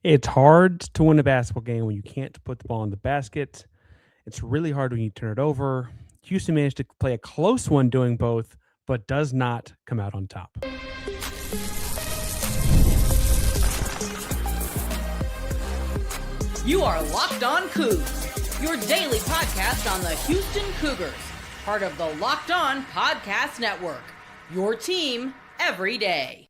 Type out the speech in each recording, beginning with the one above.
It's hard to win a basketball game when you can't put the ball in the basket. It's really hard when you turn it over. Houston managed to play a close one doing both, but does not come out on top. You are Locked On Cougs, your daily podcast on the Houston Cougars, part of the Locked On Podcast Network, your team every day.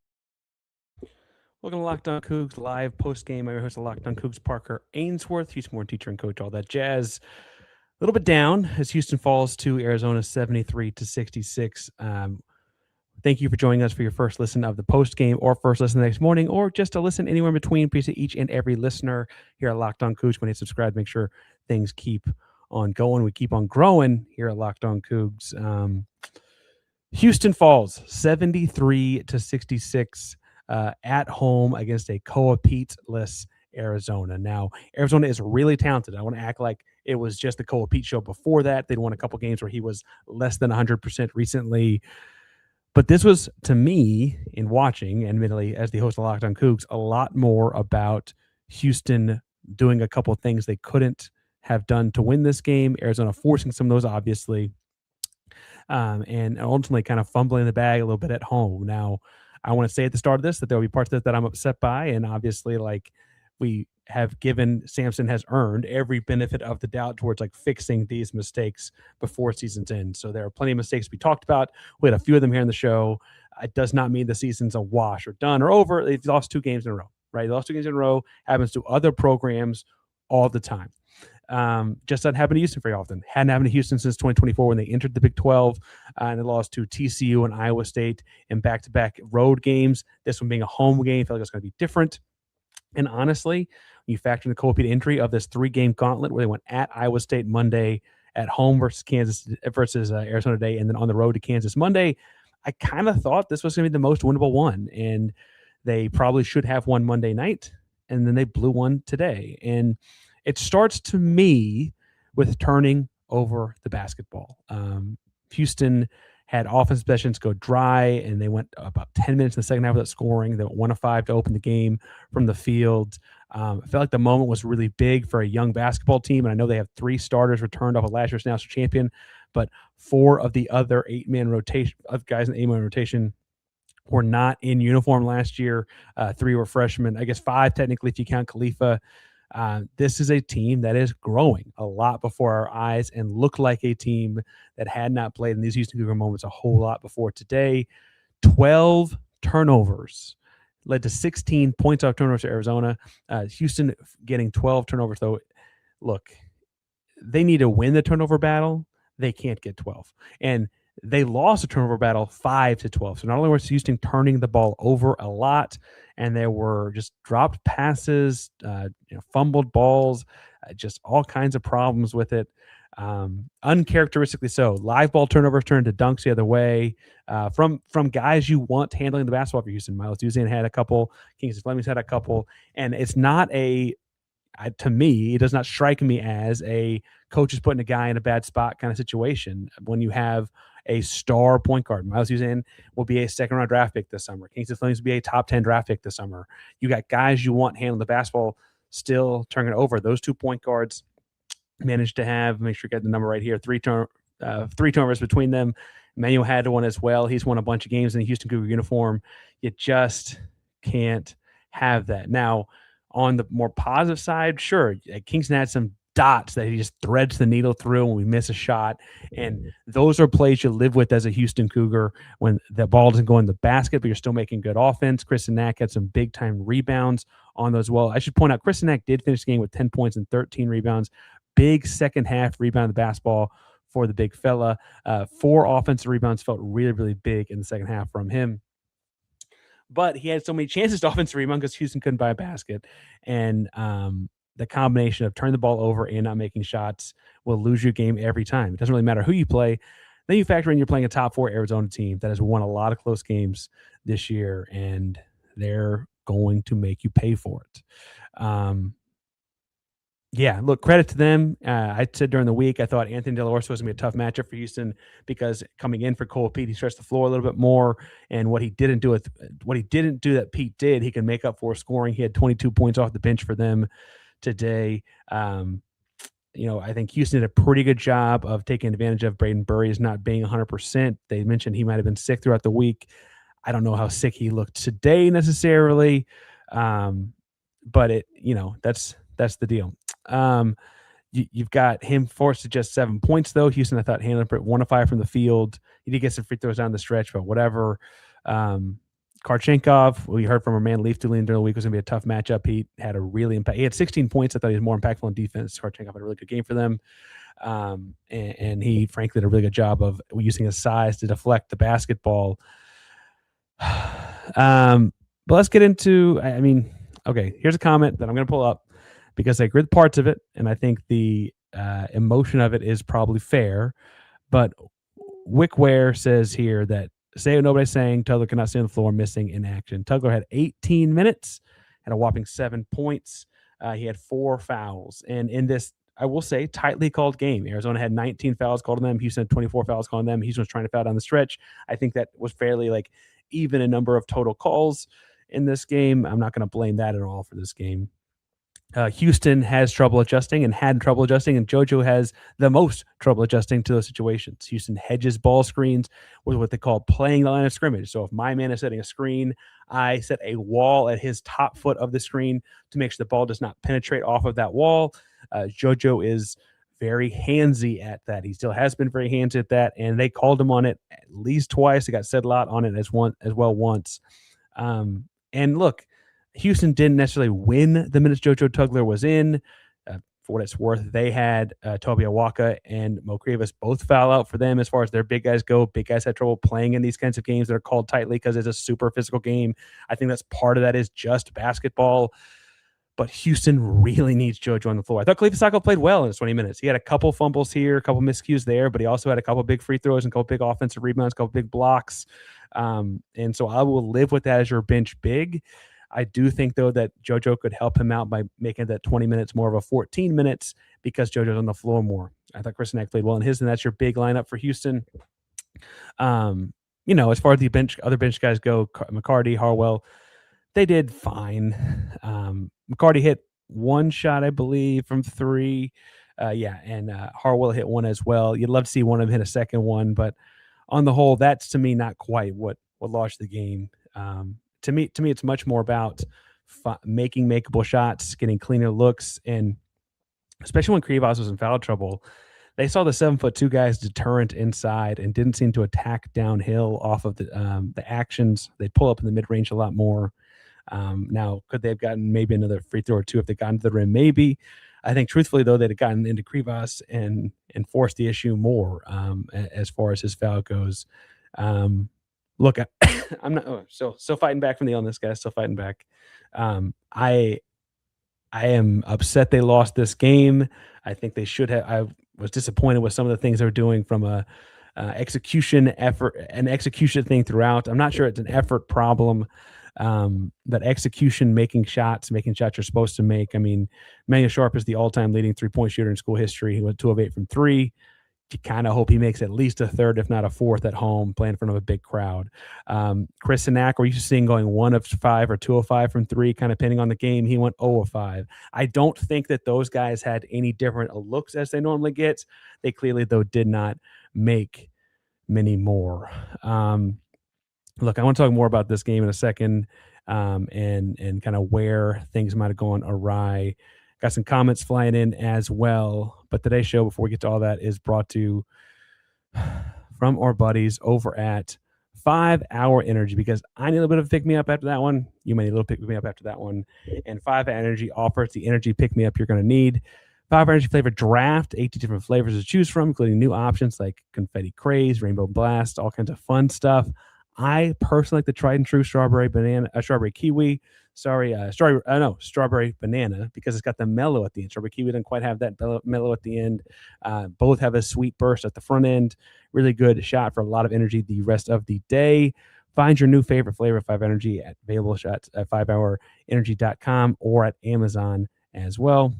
Welcome to Locked On Cougs live post-game. I'm your host of Locked On Cougs, Parker Ainsworth, Houston Warren teacher and coach, all that jazz. A little bit down as Houston falls to Arizona 73-66. Thank you for joining us for your first listen of the post-game or first listen the next morning or just a listen anywhere in between. Appreciate each and every listener here at Locked On Cougs. When you subscribe, make sure things keep on going. We keep on growing here at Locked On Cougs. Houston falls 73-66 at home against a Coa-Pete-less Arizona. Now, Arizona is really talented. I want to act like it was just the Coa Pete show before that. They'd won a couple games where he was less than 100% recently. But this was, to me, in watching, admittedly, as the host of Locked On Cougs, a lot more about Houston doing a couple of things they couldn't have done to win this game. Arizona forcing some of those, obviously, and ultimately kind of fumbling the bag a little bit at home. Now, I want to say at the start of this that there will be parts of it that I'm upset by, and obviously, like, we have given Sampson has earned every benefit of the doubt towards like fixing these mistakes before season's end. So there are plenty of mistakes we talked about. We had a few of them here in the show. It does not mean the season's a wash or done or over. They've lost 2 games in a row, right? They lost 2 games in a row. Happens to other programs all the time. Just doesn't happen to Houston very often. Hadn't happened to Houston since 2024 when they entered the Big 12 and they lost to TCU and Iowa State in back-to-back road games. This one being a home game, I feel like it's going to be different. And honestly, you factor in the Coa Pete injury of this 3-game gauntlet where they went at Iowa State Monday, at home versus Arizona today, and then on the road to Kansas Monday. I kind of thought this was going to be the most winnable one, and they probably should have won Monday night, and then they blew one today. And it starts to me with turning over the basketball. Houston had offensive possessions go dry, and they went about 10 minutes in the second half without scoring. They went 1 of 5 to open the game from the field. I felt like the moment was really big for a young basketball team, and I know they have 3 starters returned off of last year's national champion, but 4 of the other 8-man rotation of guys in the 8-man rotation were not in uniform last year. 3 were freshmen. I guess 5 technically if you count Khalifa. This is a team that is growing a lot before our eyes and looked like a team that had not played in these Houston Cougar moments a whole lot before today. 12 turnovers led to 16 points off turnovers to Arizona. Houston getting 12 turnovers, though. Look, they need to win the turnover battle. They can't get 12. And they lost a turnover battle 5-12. So not only was Houston turning the ball over a lot, and there were just dropped passes, fumbled balls, just all kinds of problems with it. Uncharacteristically so. Live ball turnovers turned to dunks the other way from guys you want handling the basketball for Houston. Miles Duzian had a couple. Kingsley Flemings had a couple. And it's not to me, it does not strike me as a coach is putting a guy in a bad spot kind of situation when you have a star point guard. Miles Duzian will be a second-round draft pick this summer. Kingsley Flemings will be a top 10 draft pick this summer. You got guys you want handling the basketball still turning it over. Those 2 point guards managed to have, make sure you get the number right here, 3 turnovers between them. Emmanuel had one as well. He's won a bunch of games in the Houston Cougar uniform. You just can't have that. Now, on the more positive side, sure, Kingston had some dots that he just threads the needle through when we miss a shot. And those are plays you live with as a Houston Cougar when the ball doesn't go in the basket, but you're still making good offense. Christian Nac had some big-time rebounds on those. Well, I should point out, Christian Nac did finish the game with 10 points and 13 rebounds. Big second-half rebound of the basketball for the big fella. 4 offensive rebounds felt really, really big in the second half from him. But he had so many chances to offensive rebound because Houston couldn't buy a basket. And the combination of turning the ball over and not making shots will lose your game every time. It doesn't really matter who you play. Then you factor in you're playing a top 4 Arizona team that has won a lot of close games this year, and they're going to make you pay for it. Yeah, look, credit to them. I said during the week, I thought Anthony De La Rosa was going to be a tough matchup for Houston because coming in for Cole Pete, he stretched the floor a little bit more. And what he didn't do that Pete did, he can make up for scoring. He had 22 points off the bench for them today. I think Houston did a pretty good job of taking advantage of Braden Burries not being 100%. They mentioned he might have been sick throughout the week. I don't know how sick he looked today necessarily, but that's the deal. You've got him forced to just 7 points, though. Houston, I thought, handled it 1 of 5 from the field. He did get some free throws down the stretch, but whatever. Karchenkov, we heard from our man Leaf Doolin during the week, was going to be a tough matchup. He had a really impact. He had 16 points. I thought he was more impactful on defense. Karchenkov had a really good game for them. And he, frankly, did a really good job of using his size to deflect the basketball. But let's get into, okay, here's a comment that I'm going to pull up because I agree with parts of it, and I think the emotion of it is probably fair. But Wickware says here that, say what nobody's saying, Tugler cannot stay on the floor missing in action. Tugler had 18 minutes, had a whopping 7 points. He had 4 fouls. And in this, I will say, tightly called game, Arizona had 19 fouls called on them. Houston had 24 fouls called on them. Houston was trying to foul down the stretch. I think that was fairly even a number of total calls in this game. I'm not going to blame that at all for this game. Houston has trouble adjusting and had trouble adjusting, and JoJo has the most trouble adjusting to those situations. Houston hedges ball screens with what they call playing the line of scrimmage. So if my man is setting a screen, I set a wall at his top foot of the screen to make sure the ball does not penetrate off of that wall. JoJo is very handsy at that. He still has been very handsy at that, and they called him on it at least twice. They got said a lot on it as well once. And look, Houston didn't necessarily win the minutes JoJo Tugler was in. For what it's worth, they had Toby Awaka and Mo Krivas both foul out for them as far as their big guys go. Big guys had trouble playing in these kinds of games that are called tightly because it's a super physical game. I think that's part of that is just basketball. But Houston really needs JoJo on the floor. I thought Kingsley Flemings played well in his 20 minutes. He had a couple fumbles here, a couple miscues there, but he also had a couple big free throws and a couple big offensive rebounds, a couple big blocks. And so I will live with that as your bench big. I do think, though, that JoJo could help him out by making that 20 minutes more of a 14 minutes because JoJo's on the floor more. I thought Christian Nac played well in his, and that's your big lineup for Houston. As far as the other bench guys go, McCarty, Harwell, they did fine. McCarty hit 1 shot, I believe, from 3. And Harwell hit 1 as well. You'd love to see one of them hit a second one, but on the whole, that's to me not quite what launched the game. To me, it's much more about making makeable shots, getting cleaner looks, and especially when Krivas was in foul trouble, they saw the 7'2" guys deterrent inside and didn't seem to attack downhill off of the actions. They pull up in the mid range a lot more. Now, could they have gotten maybe another free throw or 2 if they got into the rim? Maybe. I think, truthfully, though, they'd have gotten into Krivas and forced the issue more as far as his foul goes. Look, I'm not still fighting back from the illness, guys. Still fighting back. I am upset they lost this game. I think they should have. I was disappointed with some of the things they were doing from a execution thing throughout. I'm not sure it's an effort problem. That execution, making shots you're supposed to make. I mean, Manuel Sharp is the all-time leading 3-point shooter in school history. He went 2 of 8 from 3. You kind of hope he makes at least a third, if not a fourth, at home, playing in front of a big crowd. Christian Nac, we're used to seeing going 1 of 5 or 2 of 5 from 3, kind of depending on the game. He went 0 of 5. I don't think that those guys had any different looks as they normally get. They clearly, though, did not make many more. Look, I want to talk more about this game in a second, and kind of where things might have gone awry. Got some comments flying in as well. But today's show, before we get to all that, is brought to you from our buddies over at 5 Hour Energy, because I need a little bit of a pick-me-up after that one. You may need a little pick-me-up after that one. And 5 Hour Energy offers the energy pick-me-up you're going to need. 5 Hour Energy flavor draft, 18 different flavors to choose from, including new options like Confetti Craze, Rainbow Blast, all kinds of fun stuff. I personally like the tried and true strawberry kiwi. Strawberry banana, because it's got the mellow at the end. Strawberry kiwi doesn't quite have that mellow at the end. Both have a sweet burst at the front end. Really good shot for a lot of energy the rest of the day. Find your new favorite flavor of 5 Energy at available shots at 5hourenergy.com or at Amazon as well.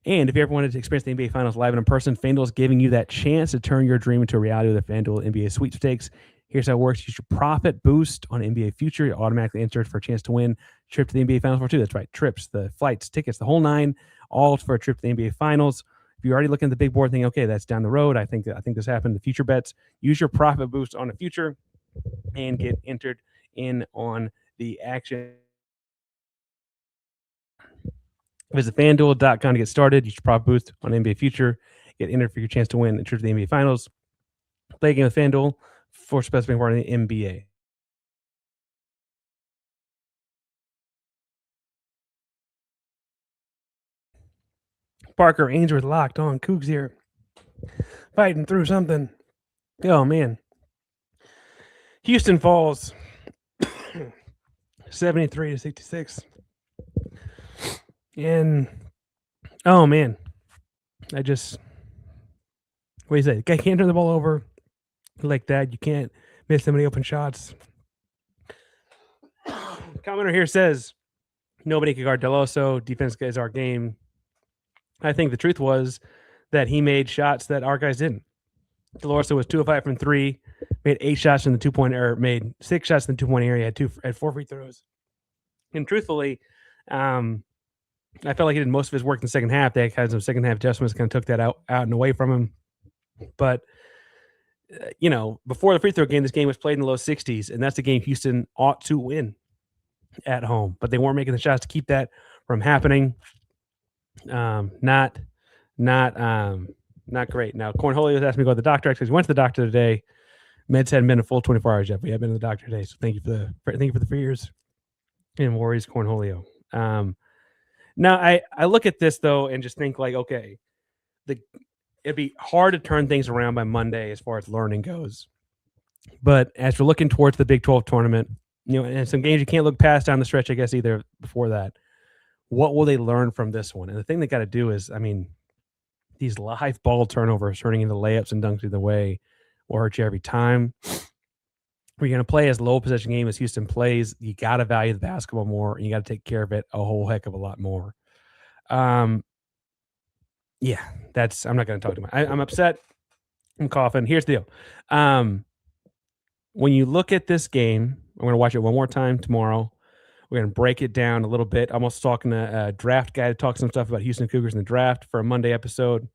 And if you ever wanted to experience the NBA Finals live and in person, FanDuel is giving you that chance to turn your dream into a reality with the FanDuel NBA sweepstakes. Here's how it works. Use your profit boost on NBA Future. You're automatically entered for a chance to win a trip to the NBA Finals for two. That's right. Trips, the flights, tickets, the whole nine, all for a trip to the NBA Finals. If you're already looking at the big board thinking, okay, that's down the road, I think this happened. The future bets. Use your profit boost on the future and get entered in on the action. Visit FanDuel.com to get started. Use your profit boost on NBA Future. Get entered for your chance to win a trip to the NBA Finals. Play a game with FanDuel for specifying part of the NBA. Parker Ainsworth locked on. Coogs here. Fighting through something. Oh, man. Houston falls 73-66. And, oh, man. What do you say? Guy can't turn the ball over like that. You can't miss so many open shots. Commenter here says, nobody can guard De La Rosa. Defense is our game. I think the truth was that he made shots that our guys didn't. De La Rosa was 2 of 5 from 3, made 8 shots in the 2-point area, made 6 shots in the 2-point area, had 4 free throws. And truthfully, I felt like he did most of his work in the second half. They had some second half adjustments, kind of took that out and away from him. But, before the free throw game, this game was played in the low 60s, and that's the game Houston ought to win at home. But they weren't making the shots to keep that from happening. Not great. Now, Cornholio asked me to go to the doctor. Actually, he went to the doctor today. Meds hadn't been a full 24 hours yet. We have been to the doctor today, so thank you for the fears and worries, Cornholio. Now, I look at this though and just think like, okay, it'd be hard to turn things around by Monday as far as learning goes. But as we're looking towards the Big 12 tournament, and some games you can't look past down the stretch, I guess, either before that. What will they learn from this one? And the thing they got to do is, these live ball turnovers turning into layups and dunks either way will hurt you every time. We're going to play as low possession game as Houston plays. You got to value the basketball more, and you got to take care of it a whole heck of a lot more. I'm not going to talk too much. I'm upset. I'm coughing. Here's the deal. When you look at this game, I'm going to watch it one more time tomorrow. We're going to break it down a little bit. I'm also talking to a draft guy to talk some stuff about Houston Cougars in the draft for a Monday episode.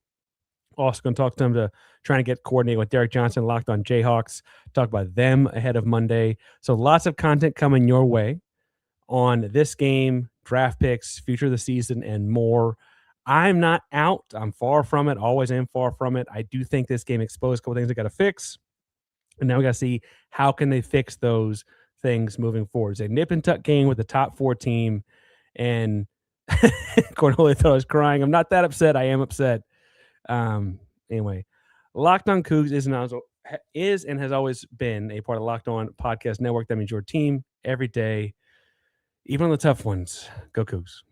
Also going to talk to them to trying to get coordinated with Derek Johnson, Locked on Jayhawks, talk about them ahead of Monday. So lots of content coming your way on this game, draft picks, future of the season, and more. I'm not out. I'm far from it. Always am far from it. I do think this game exposed a couple things they got to fix. And now we got to see how can they fix those things moving forward. It's a nip and tuck game with the top 4 team, and Cornelio thought I was crying. I'm not that upset. I am upset. Anyway, Locked on Cougs is and has always been a part of Locked On Podcast Network. That means your team every day, even on the tough ones. Go Cougs.